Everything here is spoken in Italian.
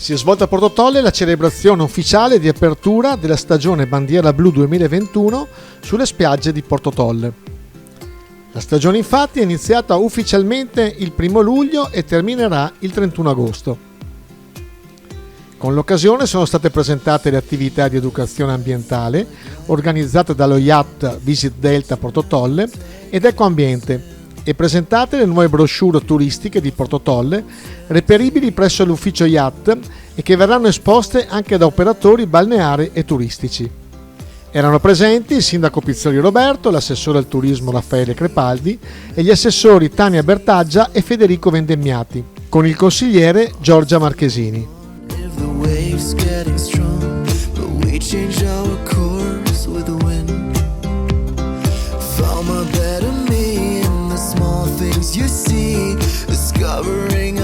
Si è svolta a Porto Tolle la celebrazione ufficiale di apertura della stagione Bandiera Blu 2021 sulle spiagge di Porto Tolle. La stagione infatti è iniziata ufficialmente il 1 luglio e terminerà il 31 agosto. Con l'occasione sono state presentate le attività di educazione ambientale organizzate dallo Yacht Visit Delta Porto Tolle ed Ecoambiente e presentate le nuove brochure turistiche di Porto Tolle reperibili presso l'ufficio Yacht e che verranno esposte anche da operatori balneari e turistici. Erano presenti il sindaco Pizzoli Roberto, l'assessore al turismo Raffaele Crepaldi e gli assessori Tania Bertaggia e Federico Vendemmiati, con il consigliere Giorgia Marchesini. You see, discovering